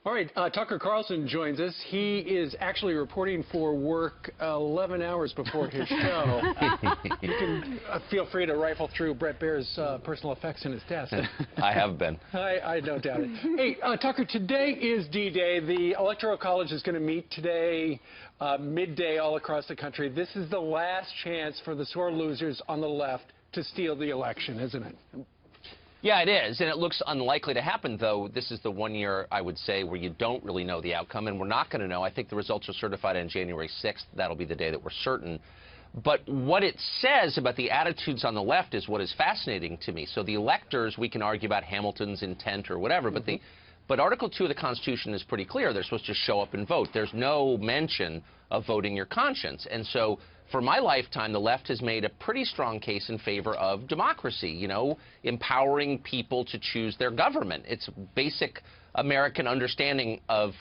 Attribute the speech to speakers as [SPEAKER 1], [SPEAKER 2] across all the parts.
[SPEAKER 1] All right, Tucker Carlson joins us. He is actually reporting for work 11 hours before his show. You can feel free to rifle through Brett Baer's personal effects in his desk.
[SPEAKER 2] I have been.
[SPEAKER 1] I don't doubt it. Hey, Tucker, today is D-Day. The Electoral College is going to meet today, midday all across the country. This is the last chance for the sore losers on the left to steal the election, isn't it?
[SPEAKER 2] Yeah, it is, and it looks unlikely to happen, though. This is the 1 year, I would say, where you don't really know the outcome, and we're not going to know. I think the results are certified on January 6th. That'll be the day that we're certain. But what it says about the attitudes on the left is what is fascinating to me. So the electors, we can argue about Hamilton's intent or whatever, but Article 2 of the Constitution is pretty clear. They're supposed to show up and vote. There's no mention of voting your conscience. And so for my lifetime, the left has made a pretty strong case in favor of democracy, you know, empowering people to choose their government. It's basic American understanding of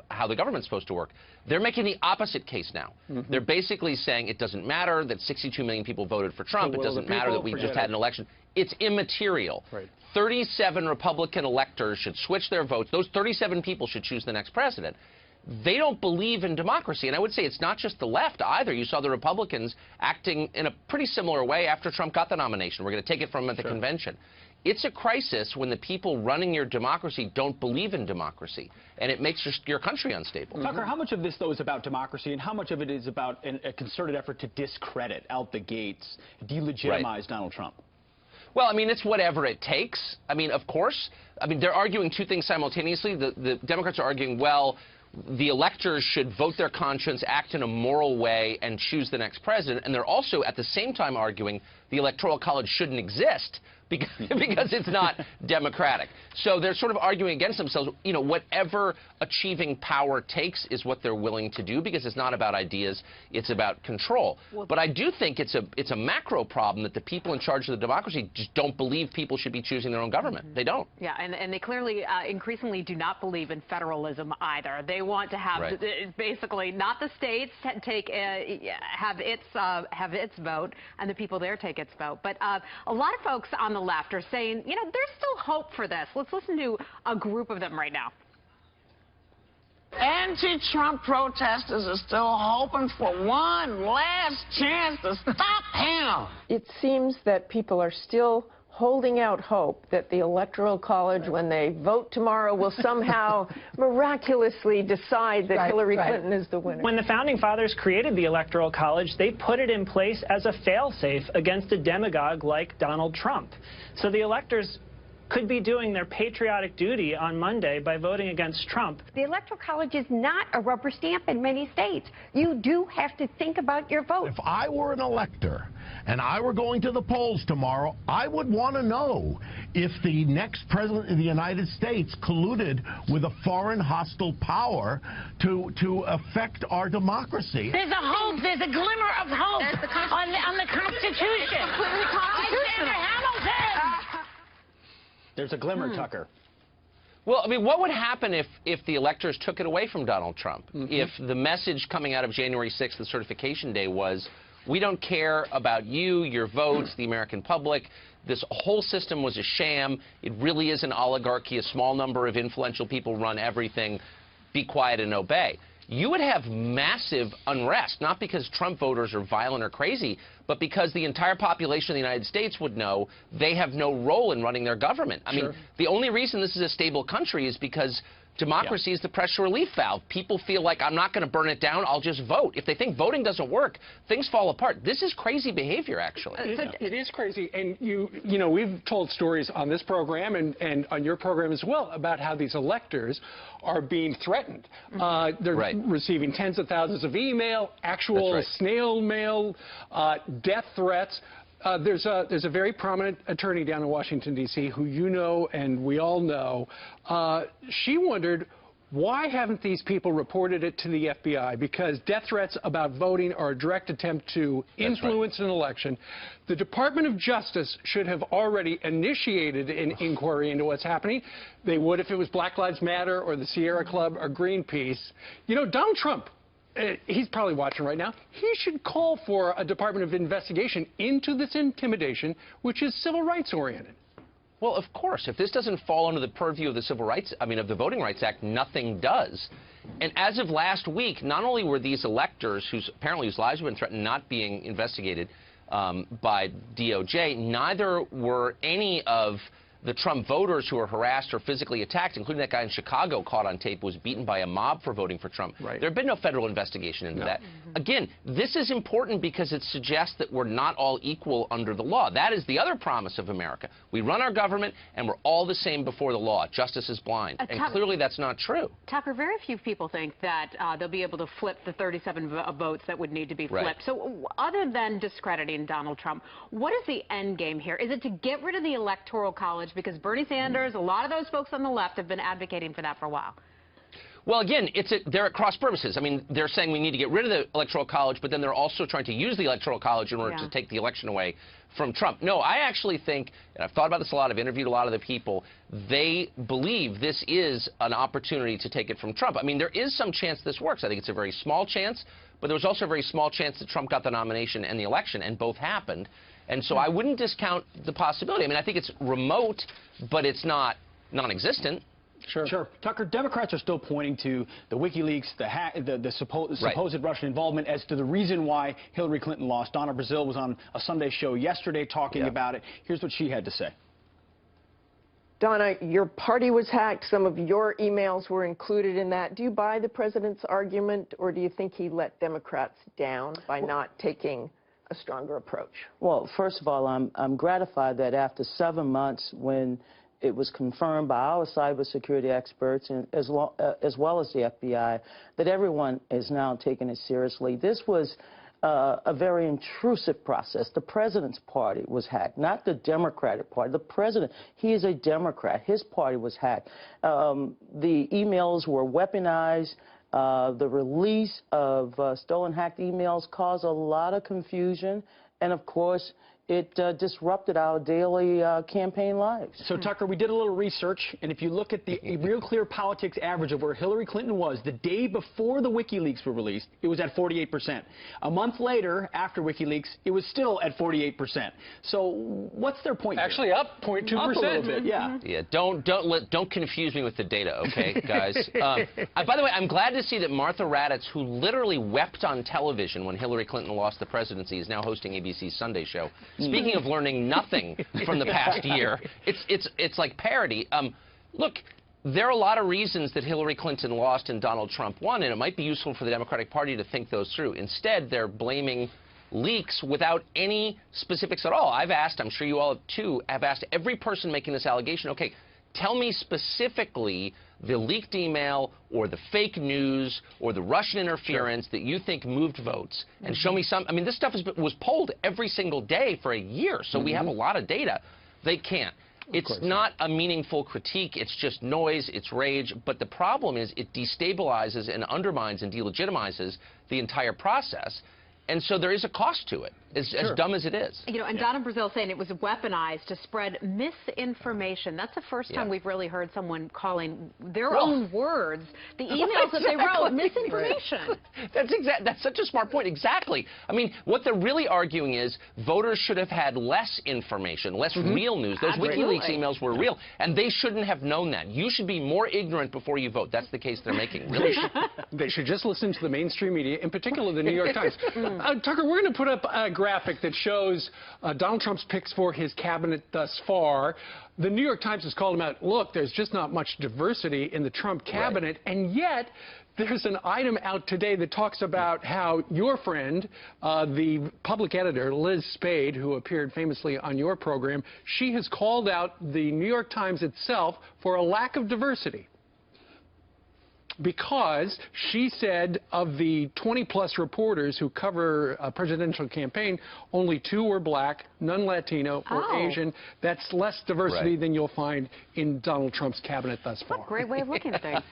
[SPEAKER 2] how the government's supposed to work. They're making the opposite case now. They're basically saying it doesn't matter that 62 million people voted for Trump. It doesn't matter that we just had an election. It's immaterial.
[SPEAKER 1] Right.
[SPEAKER 2] 37 Republican electors should switch their votes. Those 37 people should choose the next president. They don't believe in democracy. And I would say it's not just the left either. You saw the Republicans acting in a pretty similar way after Trump got the nomination. We're going to take it from him at the convention. It's a crisis when the people running your democracy don't believe in democracy, and it makes your country unstable.
[SPEAKER 3] Tucker, how much of this, though, is about democracy, and how much of it is about a concerted effort to discredit out the gates, delegitimize Donald Trump?
[SPEAKER 2] Well, I mean, it's whatever it takes. I mean, of course. I mean, they're arguing two things simultaneously. The Democrats are arguing, well, the electors should vote their conscience, act in a moral way, and choose the next president. And they're also, at the same time, arguing the Electoral College shouldn't exist because it's not democratic. So they're sort of arguing against themselves. You know, whatever achieving power takes is what they're willing to do, because it's not about ideas, it's about control. Well, but I do think it's a macro problem that the people in charge of the democracy just don't believe people should be choosing their own government. They don't.
[SPEAKER 4] Yeah, and they clearly increasingly do not believe in federalism either. They want to have basically not the states take have its vote and the people there take its vote. But a lot of folks on the left are saying, you know, there's still hope for this. Let's listen to a group of them right now.
[SPEAKER 5] Anti-Trump protesters are still hoping for one last chance to stop him.
[SPEAKER 6] It seems that people are still holding out hope that the Electoral College, when they vote tomorrow, will somehow miraculously decide that Hillary Clinton is the winner.
[SPEAKER 7] When the Founding Fathers created the Electoral College, they put it in place as a fail-safe against a demagogue like Donald Trump. So the electors could be doing their patriotic duty on Monday by voting against Trump.
[SPEAKER 8] The Electoral College is not a rubber stamp in many states. You do have to think about your vote.
[SPEAKER 9] If I were an elector and I were going to the polls tomorrow, I would want to know if the next president of the United States colluded with a foreign hostile power to affect our democracy.
[SPEAKER 5] There's a hope. There's a glimmer of hope on the Constitution. Alexander Hamilton!
[SPEAKER 3] There's a glimmer, Tucker.
[SPEAKER 2] Well, I mean, what would happen if the electors took it away from Donald Trump? If the message coming out of January 6th, the certification day, was, we don't care about you, your votes, the American public. This whole system was a sham. It really is an oligarchy. A small number of influential people run everything. Be quiet and obey. You would have massive unrest, not because Trump voters are violent or crazy, but because the entire population of the United States would know they have no role in running their government. I mean, the only reason this is a stable country is because democracy is the pressure relief valve. People feel like, I'm not going to burn it down, I'll just vote. If they think voting doesn't work, things fall apart. This is crazy behavior, actually.
[SPEAKER 1] It is crazy. And, you know, we've told stories on this program and on your program as well about how these electors are being threatened. They're receiving tens of thousands of email, actual snail mail, death threats. There's a very prominent attorney down in Washington, D.C., who you know and we all know. She wondered, why haven't these people reported it to the FBI? Because death threats about voting are a direct attempt to influence an election. The Department of Justice should have already initiated an inquiry into what's happening. They would if it was Black Lives Matter or the Sierra Club or Greenpeace. You know, Donald Trump, he's probably watching right now. He should call for a Department of Investigation into this intimidation, which is civil rights oriented.
[SPEAKER 2] Well, of course. If this doesn't fall under the purview of the of the Voting Rights Act, nothing does. And as of last week, not only were these electors, whose lives have been threatened, not being investigated by DOJ, neither were any of the Trump voters who were harassed or physically attacked, including that guy in Chicago caught on tape, was beaten by a mob for voting for Trump.
[SPEAKER 1] Right.
[SPEAKER 2] There have been no federal investigation into that. Again, this is important because it suggests that we're not all equal under the law. That is the other promise of America. We run our government and we're all the same before the law. Justice is blind. And clearly that's not true.
[SPEAKER 4] Tucker, very few people think that they'll be able to flip the 37 votes that would need to be flipped.
[SPEAKER 2] Right.
[SPEAKER 4] So other than discrediting Donald Trump, what is the end game here? Is it to get rid of the Electoral College? Because Bernie Sanders, a lot of those folks on the left have been advocating for that for a while.
[SPEAKER 2] Well, again, they're at cross purposes. I mean, they're saying we need to get rid of the Electoral College, but then they're also trying to use the Electoral College in order to take the election away from Trump. No, I actually think, and I've thought about this a lot, I've interviewed a lot of the people, they believe this is an opportunity to take it from Trump. I mean, there is some chance this works. I think it's a very small chance, but there was also a very small chance that Trump got the nomination and the election, and both happened. And so I wouldn't discount the possibility. I mean, I think it's remote, but it's not non-existent.
[SPEAKER 3] Sure. Tucker, Democrats are still pointing to the WikiLeaks, the supposed Russian involvement as to the reason why Hillary Clinton lost. Donna Brazile was on a Sunday show yesterday talking about it. Here's what she had to say.
[SPEAKER 6] Donna, your party was hacked. Some of your emails were included in that. Do you buy the president's argument, or do you think he let Democrats down by not taking a stronger approach?
[SPEAKER 10] Well, first of all, I'm gratified that after 7 months, when it was confirmed by our cybersecurity experts and as well as the FBI, that everyone is now taking it seriously. This was a very intrusive process. The president's party was hacked, not the Democratic Party. The president, he is a Democrat. His party was hacked. The emails were weaponized. The release of stolen, hacked emails caused a lot of confusion. And, of course, it disrupted our daily campaign lives.
[SPEAKER 3] So, Tucker, we did a little research, and if you look at the Real Clear Politics average of where Hillary Clinton was the day before the WikiLeaks were released, it was at 48%. A month later, after WikiLeaks, it was still at 48%. So what's their point here?
[SPEAKER 1] Actually up 0.2%.
[SPEAKER 3] Up a little bit, yeah.
[SPEAKER 2] Yeah, don't confuse me with the data, okay, guys? By the way, I'm glad to see that Martha Raddatz, who literally wept on television when Hillary Clinton lost the presidency, is now hosting ABC's Sunday show. Speaking of learning nothing from the past year, it's like parody. Look, there are a lot of reasons that Hillary Clinton lost and Donald Trump won, and it might be useful for the Democratic Party to think those through. Instead, they're blaming leaks without any specifics at all. I've asked, I'm sure you all have too, have asked every person making this allegation, okay, tell me specifically the leaked email or the fake news or the Russian interference that you think moved votes, and show me some. I mean, this stuff was polled every single day for a year, so we have a lot of data. They can't. It's not a meaningful critique. It's just noise. It's rage. But the problem is it destabilizes and undermines and delegitimizes the entire process. And so there is a cost to it, as dumb as it is.
[SPEAKER 4] You know, and Donna Brazile saying it was weaponized to spread misinformation. That's the first time we've really heard someone calling their own words, the emails that they wrote, misinformation.
[SPEAKER 2] That's such a smart point. Exactly. I mean, what they're really arguing is voters should have had less information, less real news. Those WikiLeaks emails were real, and they shouldn't have known that. You should be more ignorant before you vote. That's the case they're making. Really.
[SPEAKER 1] They should just listen to the mainstream media, in particular the New York Times. Tucker, we're going to put up a graphic that shows Donald Trump's picks for his cabinet thus far. The New York Times has called him out. Look, there's just not much diversity in the Trump cabinet, and yet there's an item out today that talks about how your friend, the public editor, Liz Spade, who appeared famously on your program, she has called out the New York Times itself for a lack of diversity. Because she said of the 20-plus reporters who cover a presidential campaign, only 2 were black, none Latino or Asian. That's less diversity than you'll find in Donald Trump's cabinet thus far.
[SPEAKER 4] What a great way of looking at things.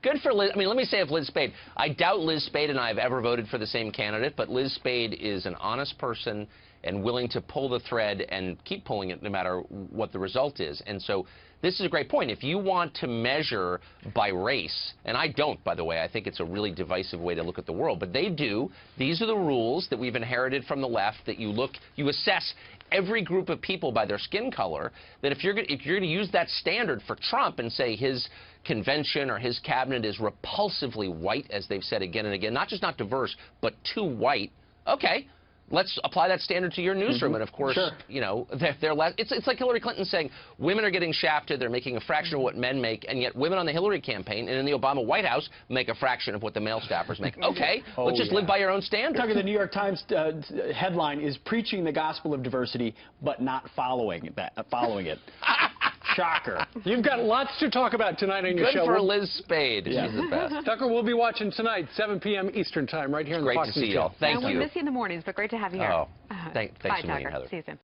[SPEAKER 2] Good for Liz. I mean, let me say of Liz Spade, I doubt Liz Spade and I have ever voted for the same candidate, but Liz Spade is an honest person, and willing to pull the thread and keep pulling it no matter what the result is. And so this is a great point. If you want to measure by race, and I don't, by the way, I think it's a really divisive way to look at the world, but they do. These are the rules that we've inherited from the left, that you assess every group of people by their skin color, that if you're going to use that standard for Trump and say his convention or his cabinet is repulsively white, as they've said again and again, not just not diverse, but too white, okay. Let's apply that standard to your newsroom. And of course, you know, they're less. It's like Hillary Clinton saying women are getting shafted. They're making a fraction of what men make, and yet women on the Hillary campaign and in the Obama White House make a fraction of what the male staffers make. Okay, let's just live by your own standards.
[SPEAKER 3] Talking the New York Times headline is preaching the gospel of diversity, but not following it. Shocker.
[SPEAKER 1] You've got lots to talk about tonight on your show.
[SPEAKER 2] Good for Liz Spade.
[SPEAKER 1] Yeah.
[SPEAKER 2] She's the best.
[SPEAKER 1] Tucker, we'll be watching tonight, 7 p.m. Eastern Time, right here on the Fox News Channel.
[SPEAKER 2] Thank you.
[SPEAKER 4] We miss you in the mornings, but great to have you here.
[SPEAKER 2] Oh, thanks
[SPEAKER 4] Bye,
[SPEAKER 2] for meeting,
[SPEAKER 4] Tucker.
[SPEAKER 2] Heather.
[SPEAKER 4] See you soon.